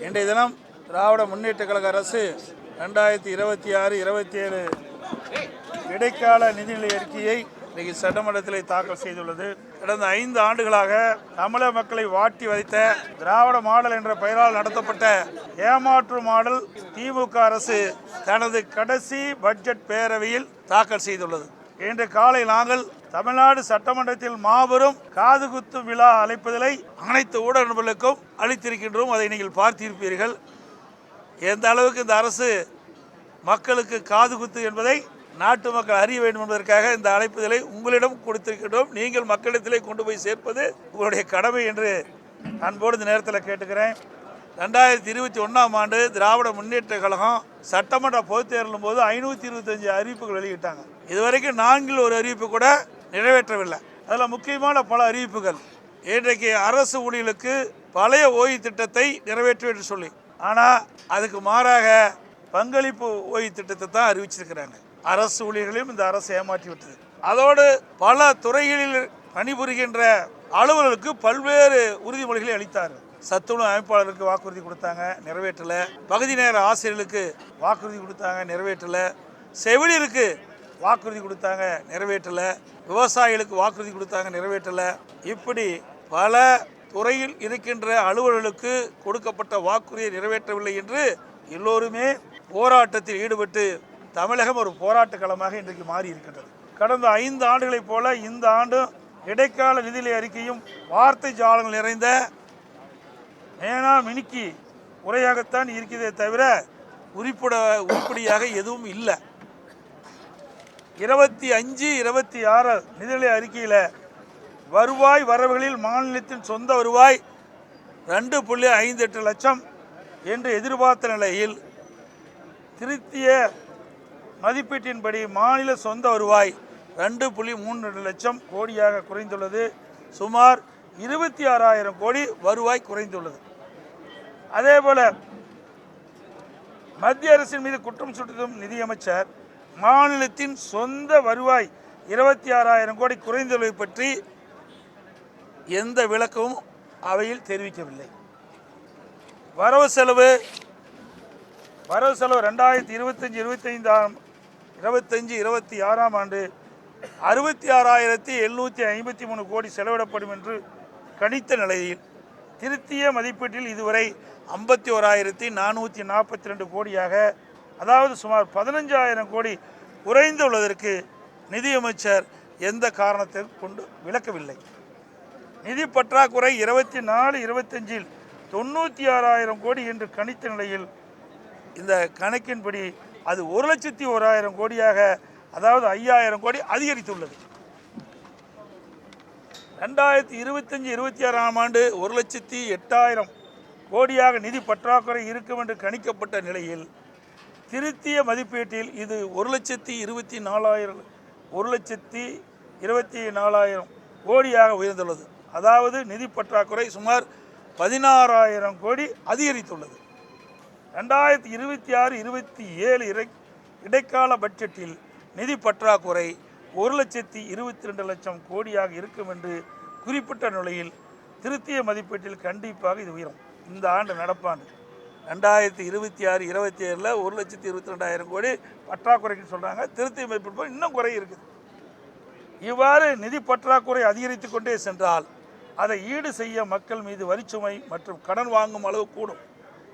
இன்றைய தினம் திராவிட முன்னேற்ற கழக அரசு 2026-27 இடைக்கால நிதிநிலை அறிக்கையை இன்றைக்கு சட்டமன்றத்தில் தாக்கல் செய்துள்ளது. கடந்த 5 ஆண்டுகளாக தமிழக மக்களை வாட்டி வைத்த திராவிட மாடல் என்ற பெயரால் நடத்தப்பட்ட ஏமாற்று மாடல் திமுக அரசு தனது கடைசி பட்ஜெட் பேரவையில் தாக்கல் செய்துள்ளது. இன்று காலை நாங்கள் தமிழ்நாடு சட்டமன்றத்தில் மாபெரும் காதுகுத்து விழா அழைப்பதிலை அனைத்து ஊடகங்களுக்கும் அளித்திருக்கின்றோம். அதை நீங்கள் பார்த்திருப்பீர்கள். எந்த அளவுக்கு இந்த அரசு மக்களுக்கு காதுகுத்து என்பதை நாட்டு மக்கள் அறிய வேண்டும் என்பதற்காக இந்த அழைப்புதலை உங்களிடம் கொடுத்திருக்கின்றோம். நீங்கள் மக்களிடத்திலே கொண்டு போய் சேர்ப்பது உங்களுடைய கடமை என்று அன்போடு இந்த நேரத்தில் கேட்டுக்கிறேன். 2021ஆம் ஆண்டு திராவிட முன்னேற்ற கழகம் சட்டமன்ற பொதுத் தேர்தலும் போது 525 அறிவிப்புகள் வெளியிட்டாங்க. இதுவரைக்கும் 4 ஒரு அறிவிப்பு கூட நிறைவேற்றவில்லை. அதில் முக்கியமான பல அறிவிப்புகள் இன்றைக்கு அரசு ஊழியர்களுக்கு பழைய ஓய்வு திட்டத்தை நிறைவேற்ற என்று சொல்லி, ஆனால் அதுக்கு மாறாக பங்களிப்பு ஓய்வு திட்டத்தை தான் அறிவிச்சிருக்கிறாங்க. அரசு ஊழியர்களையும் இந்த அரசு ஏமாற்றி விட்டது. அதோடு பல துறைகளில் பணிபுரிகின்ற அலுவலர்களுக்கு பல்வேறு உறுதிமொழிகளை அளித்தார்கள். சத்துணவு அமைப்பாளருக்கு வாக்குறுதி கொடுத்தாங்க, நிறைவேற்றல. பகுதி நேர ஆசிரியர்களுக்கு வாக்குறுதி கொடுத்தாங்க, நிறைவேற்றல. செவிலியருக்கு வாக்குறுதி கொடுத்தாங்க, நிறைவேற்றல. விவசாயிகளுக்கு வாக்குறுதி கொடுத்தாங்க, நிறைவேற்றல. இப்படி பல துறையில் இருக்கின்ற அலுவலர்களுக்கு கொடுக்கப்பட்ட வாக்குறுதியை நிறைவேற்றவில்லை என்று எல்லோருமே போராட்டத்தில் ஈடுபட்டு தமிழகம் ஒரு போராட்ட களமாக இன்றைக்கு மாறி இருக்கின்றது. கடந்த 5 ஆண்டுகளைப் போல இந்த ஆண்டும் இடைக்கால நிதிநிலை அறிக்கையும் வார்த்தை ஜாலங்கள் நிறைந்த மேனா மினுக்கி உரையாகத்தான் இருக்கிறதே தவிர உருப்படியாக எதுவும் இல்லை. 25-26 நிதிநிலை அறிக்கையில் வருவாய் வரவுகளில் மாநிலத்தின் சொந்த வருவாய் 2.58 லட்சம் என்று எதிர்பார்த்த நிலையில் திருத்திய மதிப்பீட்டின்படி மாநில சொந்த வருவாய் 2.32 லட்சம் கோடியாக குறைந்துள்ளது. சுமார் 26,000 கோடி வருவாய் குறைந்துள்ளது. அதேபோல மத்திய அரசின் மீது குற்றம் சுட்டும் நிதியமைச்சர் மாநிலத்தின் சொந்த வருவாய் 26,000 கோடி குறைந்துள்ளதை பற்றி எந்த விளக்கமும் அவையில் தெரிவிக்கவில்லை. வரவு செலவு 2025-26ஆம் ஆண்டு 66,753 கோடி செலவிடப்படும் என்று கணித்த நிலையில் திருத்திய மதிப்பீட்டில் இதுவரை 51,442 கோடியாக, அதாவது சுமார் 15,000 கோடி குறைந்துள்ளதற்கு நிதியமைச்சர் எந்த காரணத்தை கொண்டு விளக்கவில்லை. நிதி பற்றாக்குறை 24-25 96,000 கோடி என்று கணித்த நிலையில் இந்த கணக்கின்படி அது 1,01,000 கோடியாக, அதாவது 5,000 கோடி அதிகரித்துள்ளது. 2025-26ஆம் ஆண்டு 1,08,000 கோடியாக நிதி பற்றாக்குறை இருக்கும் என்று கணிக்கப்பட்ட நிலையில் திருத்திய மதிப்பீட்டில் இது 1,24,000 கோடியாக உயர்ந்துள்ளது. அதாவது நிதி பற்றாக்குறை சுமார் 16,000 கோடி அதிகரித்துள்ளது. 2026-27 இடைக்கால பட்ஜெட்டில் நிதி பற்றாக்குறை 1,22 லட்சம் கோடியாக இருக்கும் என்று குறிப்பிட்ட நிலையில் திருத்திய மதிப்பீட்டில் கண்டிப்பாக இது உயரும். இந்த ஆண்டு நடப்பாண்டு 2026-27 1,22,000 கோடி பற்றாக்குறைக்கு சொல்கிறாங்க. திருத்திய மதிப்பீடு இன்னும் குறை இருக்குது. இவ்வாறு நிதி பற்றாக்குறை அதிகரித்து கொண்டே சென்றால் அதை ஈடு செய்ய மக்கள் மீது வரிச்சுமை மற்றும் கடன் வாங்கும் அளவு கூடும்.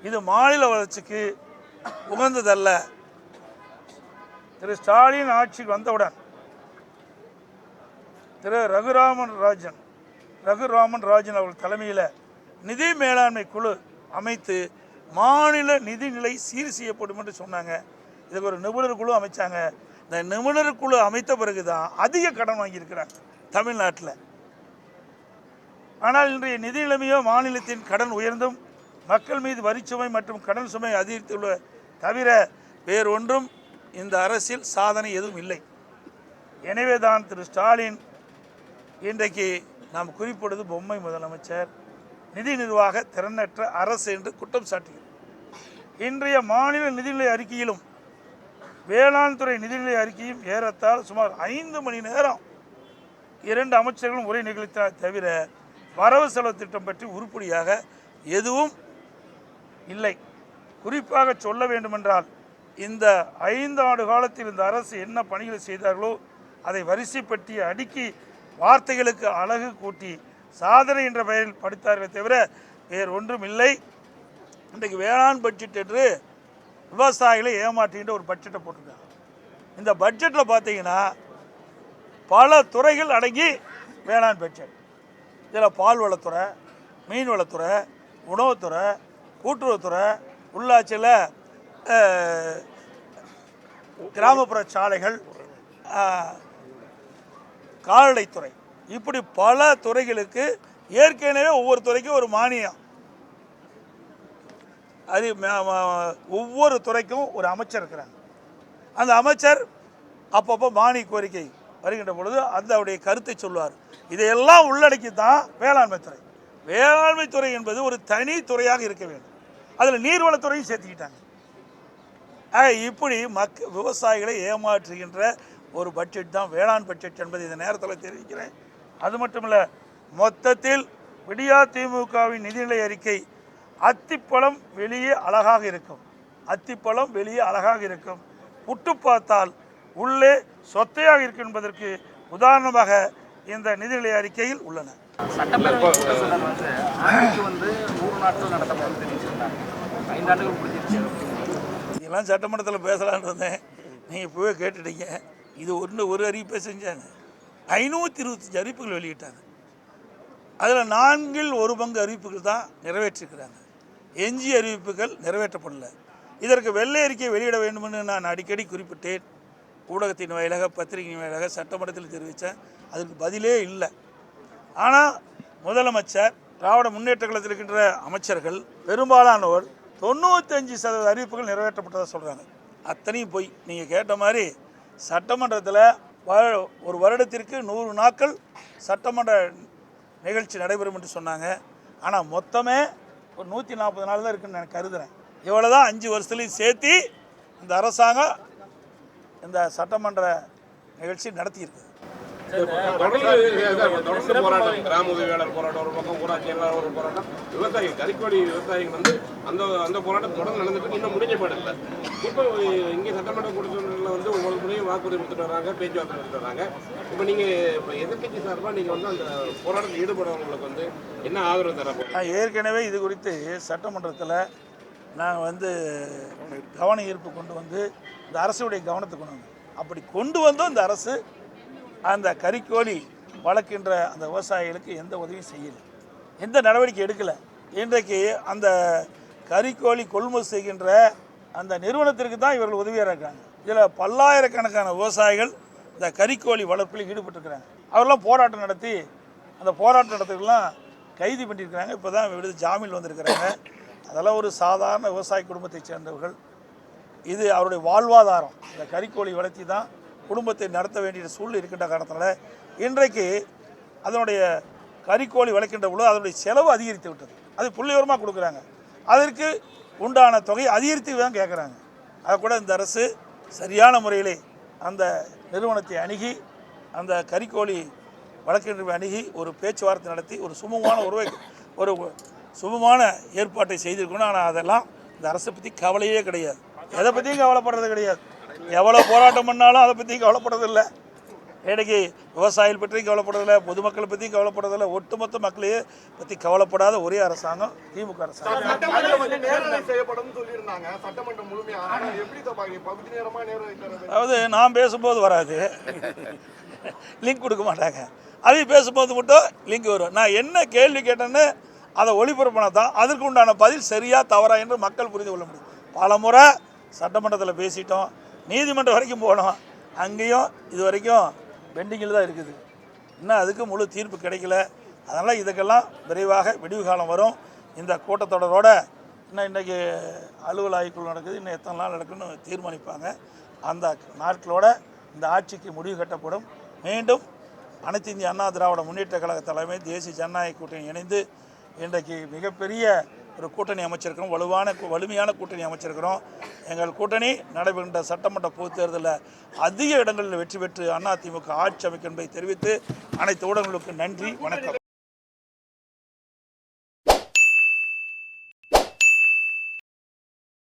இது மாநில வளர்ச்சிக்கு உகந்ததல்ல. திரு ஸ்டாலின் ஆட்சிக்கு வந்தவுடன் திரு ரகுராமன் ராஜன் அவர்கள் தலைமையில் நிதி மேலாண்மை குழு அமைத்து மாநில நிதிநிலை சீர் செய்யப்படும் என்று சொன்னாங்க. இதுக்கு ஒரு நிபுணர் குழு அமைச்சாங்க. இந்த நிபுணர் குழு அமைத்த பிறகு தான் அதிக கடன் வாங்கியிருக்கிறாங்க தமிழ்நாட்டில். ஆனால் இன்றைய நிதி நிலைமையோ மாநிலத்தின் கடன் உயர்ந்தும் மக்கள் மீது வரிச்சுமை மற்றும் கடன் சுமை அதிகரித்துள்ள தவிர வேறொன்றும் இந்த அரசில் சாதனை எதுவும் இல்லை. எனவே தான் திரு ஸ்டாலின் இன்றைக்கு நாம் குறிப்பிடுவது பொம்மை முதலமைச்சர், நிதி நிர்வாக திறனற்ற அரசு என்று குற்றம் சாட்டுகிறது. இன்றைய மாநில நிதிநிலை அறிக்கையிலும் வேளாண் துறை நிதிநிலை அறிக்கையும் ஏறத்தாழ சுமார் 5 மணி நேரம் 2 அமைச்சர்களும் உரை நிகழ்த்த தவிர வரவு செலவு திட்டம் பற்றி உருப்படியாக எதுவும் இல்லை. குறிப்பாக சொல்ல வேண்டுமென்றால் இந்த 5 ஆண்டு காலத்தில் இந்த அரசு என்ன பணிகளை செய்தார்களோ அதை வரிசைப்பட்டி அடுக்கி வார்த்தைகளுக்கு அழகு கூட்டி சாதனை என்ற பெயரில் படித்தார்களே தவிர வேறு ஒன்றும் இல்லை. இன்றைக்கு வேளாண் பட்ஜெட் என்று விவசாயிகளை ஏமாற்றுகின்ற ஒரு பட்ஜெட்டை போட்டிருக்காங்க. இந்த பட்ஜெட்டில் பார்த்தீங்கன்னா பல துறைகள் அடங்கி வேளாண் பட்ஜெட். இதில் பால்வளத்துறை, மீன்வளத்துறை, உணவுத்துறை, கூட்டுறவுத்துறை, உள்ளாட்சியில் கிராமப்புற சாலைகள், கால்நடைத்துறை, இப்படி பல துறைகளுக்கு ஏற்கனவே ஒவ்வொரு துறைக்கும் ஒரு மானியம். அது ஒவ்வொரு துறைக்கும் ஒரு அமைச்சர் இருக்கிறாங்க. அந்த அமைச்சர் அப்பப்போ மானிய கோரிக்கை வருகின்ற பொழுது அவருடைய கருத்தை சொல்வார். இதையெல்லாம் உள்ளடக்கி தான் வேளாண்மை துறை. வேளாண்மை துறை என்பது ஒரு தனி துறையாக இருக்க வேண்டும். அதில் நீர்வளத்துறையும் சேர்த்துக்கிட்டாங்க. இப்படி விவசாயிகளை ஏமாற்றுகின்ற ஒரு பட்ஜெட் தான் வேளாண் பட்ஜெட் என்பதை இந்த நேரத்தில் தெரிவிக்கிறேன். அது மட்டுமல்ல, மொத்தத்தில் விடியா திமுகவின் நிதிநிலை அறிக்கை அத்திப்பழம் வெளியே அழகாக இருக்கும், அத்திப்பழம் வெளியே அழகாக இருக்கும், புட்டு பார்த்தால் உள்ளே சொத்தையாக இருக்கும் என்பதற்கு உதாரணமாக இந்த நிதிநிலை அறிக்கையில் உள்ளன. சட்டப்பேரவை கூட்டத்தொடர் வந்து 100 நாட்கள் நடத்தப்படும் தெரிவிச்சிருந்தாங்க. 5 ஆண்டுகள் முடிஞ்சிருச்சு. இதெல்லாம் சட்டமன்றத்தில் பேசலான்னு இருந்தேன், நீங்கள் இப்போவே கேட்டுட்டீங்க. இது ஒரு அறிவிப்பை செஞ்சாங்க. 525 அறிவிப்புகள் வெளியிட்டாங்க. அதில் 4/1 அறிவிப்புகள் தான் நிறைவேற்றிருக்கிறாங்க. எஞ்சிய அறிவிப்புகள் நிறைவேற்றப்படலை. இதற்கு வெள்ளை அறிக்கை வெளியிட வேண்டும் என்று நான் அடிக்கடி குறிப்பிட்டேன். ஊடகத்தின் வாயிலாக, பத்திரிகையின் வாயிலாக, சட்டமன்றத்தில் தெரிவித்தேன். அதற்கு பதிலே இல்லை. ஆனால் முதலமைச்சர், திராவிட முன்னேற்ற கழகத்தில் இருக்கின்ற அமைச்சர்கள் பெரும்பாலானோர் 95% அறிவிப்புகள் நிறைவேற்றப்பட்டதாக சொல்கிறாங்க. அத்தனையும் போய் நீங்கள் கேட்ட மாதிரி சட்டமன்றத்தில் ஒரு வருடத்திற்கு 100 நாட்கள் சட்டமன்ற நிகழ்ச்சி நடைபெறும் என்று சொன்னாங்க. ஆனால் மொத்தமே ஒரு 140 நாள் தான் இருக்குன்னு நான் கருதுகிறேன். இவ்வளோ தான் 5 வருஷத்துலையும் சேர்த்து இந்த அரசாங்கம் இந்த சட்டமன்ற நிகழ்ச்சி நடத்தியிருக்கு. தொடர்ந்து போராட்டம், கிராம உதவியாளர் போராட்டம் ஒரு பக்கம், ஊராட்சி ஒரு போராட்டம், விவசாயிகள், கறிக்கோழி விவசாயிகள் வந்து அந்த போராட்டம் தொடர்ந்து நடந்துட்டு இன்னும் முடிஞ்சப்படலை. இப்போ இங்கே சட்டமன்ற கூட்டத்தொடரில் வந்து ஒவ்வொரு முறையும் வாக்குறுதி கொடுத்துட்டு வராங்க, பேச்சுவார்த்தை நடத்திட்டு வராங்க. இப்போ நீங்கள் எதிர்கட்சி சார்பாக நீங்கள் வந்து அந்த போராட்டத்தில் ஈடுபடுறவங்களுக்கு வந்து என்ன ஆதரவு தரப்போம்? நான் ஏற்கனவே இது குறித்து சட்டமன்றத்தில் நாங்கள் வந்து கவன ஈர்ப்பு கொண்டு வந்து இந்த அரசுடைய கவனத்துக்கு கொண்டு வந்தோம். அப்படி கொண்டு வந்தோம். இந்த அரசு அந்த கறிக்கோழி வளர்க்கின்ற அந்த விவசாயிகளுக்கு எந்த உதவியும் செய்யலை, எந்த நடவடிக்கை எடுக்கலை. இன்றைக்கு அந்த கறிக்கோழி கொள்முதல் செய்கின்ற அந்த நிறுவனத்திற்கு தான் இவர்கள் உதவியாக இருக்காங்க. இதில் பல்லாயிரக்கணக்கான விவசாயிகள் இந்த கறிக்கோழி வளர்ப்பில் ஈடுபட்டிருக்கிறாங்க. அவரெல்லாம் போராட்டம் நடத்தி அந்த போராட்ட நடத்துக்கெல்லாம் கைது பண்ணியிருக்கிறாங்க. இப்போ தான் விடுதலை ஜாமீன் வந்திருக்கிறாங்க. அதெல்லாம் ஒரு சாதாரண விவசாய குடும்பத்தை சேர்ந்தவர்கள். இது அவருடைய வாழ்வாதாரம். இந்த கறிக்கோழி வளர்த்தி தான் குடும்பத்தை நடத்த வேண்டிய சூழ்நிலை இருக்கின்ற காரணத்தினால இன்றைக்கு அதனுடைய கறிக்கோழி வளர்க்கின்ற பொழுது அதனுடைய செலவு அதிகரித்து விட்டது. அது புள்ளிவிவரமாக கொடுக்குறாங்க. அதற்கு உண்டான தொகை அதிகரித்து தான் கேட்குறாங்க. அதை கூட இந்த அரசு சரியான முறையிலே அந்த நிறுவனத்தை அணுகி, அந்த கறிக்கோழி வழக்கிற்கு அணுகி ஒரு பேச்சுவார்த்தை நடத்தி ஒரு சுமமான ஏற்பாட்டை செய்திருக்கணும். ஆனால் அதெல்லாம் இந்த அரசை பற்றி கவலையே கிடையாது. எதை பற்றியும் கவலைப்படுறது கிடையாது. எவ்வளோ போராட்டம் பண்ணாலும் அதை பற்றியும் கவலைப்படுறதில்லை. இன்றைக்கி விவசாயிகள் பற்றியும் கவலைப்படுறதில்லை, பொதுமக்களை பற்றியும் கவலைப்படுறதில்லை. ஒட்டுமொத்த மக்களையே பற்றி கவலைப்படாத ஒரே அரசாங்கம் திமுக அரசாங்கம். அதாவது நான் பேசும்போது வராது, லிங்க் கொடுக்க மாட்டாங்க. அதையும் பேசும்போது மட்டும் லிங்க் வரும். நான் என்ன கேள்வி கேட்டேன்னு அதை ஒளிபரப்பினா தான் அதற்கு உண்டான பதில் சரியா தவறா என்று மக்கள் புரிந்து கொள்ள முடியும். பல முறை சட்டமன்றத்தில் பேசிட்டோம், நீதிமன்றம் வரைக்கும் போனோம். அங்கேயும் இது வரைக்கும் பெண்டிங்கில் தான் இருக்குது. இன்னும் அதுக்கு முழு தீர்ப்பு கிடைக்கல. அதனால் இதுக்கெல்லாம் விரைவாக விடிவு காலம் வரும். இந்த கூட்டத்தொடரோட இன்னும் இன்றைக்கி அலுவல் ஆய்வுக்குள் நடக்குது, இன்னும் எத்தனை நாள் நடக்குன்னு தீர்மானிப்பாங்க. அந்த நாட்களோட இந்த ஆட்சிக்கு முடிவு கட்டப்படும். மீண்டும் அனைத்து இந்திய அண்ணா திராவிட முன்னேற்ற கழக தலைமை, தேசிய ஜனநாயக கூட்டணி இணைந்து இன்றைக்கு மிகப்பெரிய ஒரு கூட்டணி அமைச்சிருக்கிறோம், வலிமையான கூட்டணி அமைச்சிருக்கிறோம். எங்கள் கூட்டணி நடைபெறுகின்ற சட்டமன்ற பொதுத் தேர்தலில் அதிக இடங்களில் வெற்றி பெற்று அதிமுக ஆட்சி அமைக்கும் என்பதை தெரிவித்து அனைத்து ஊடகங்களுக்கு நன்றி, வணக்கம்.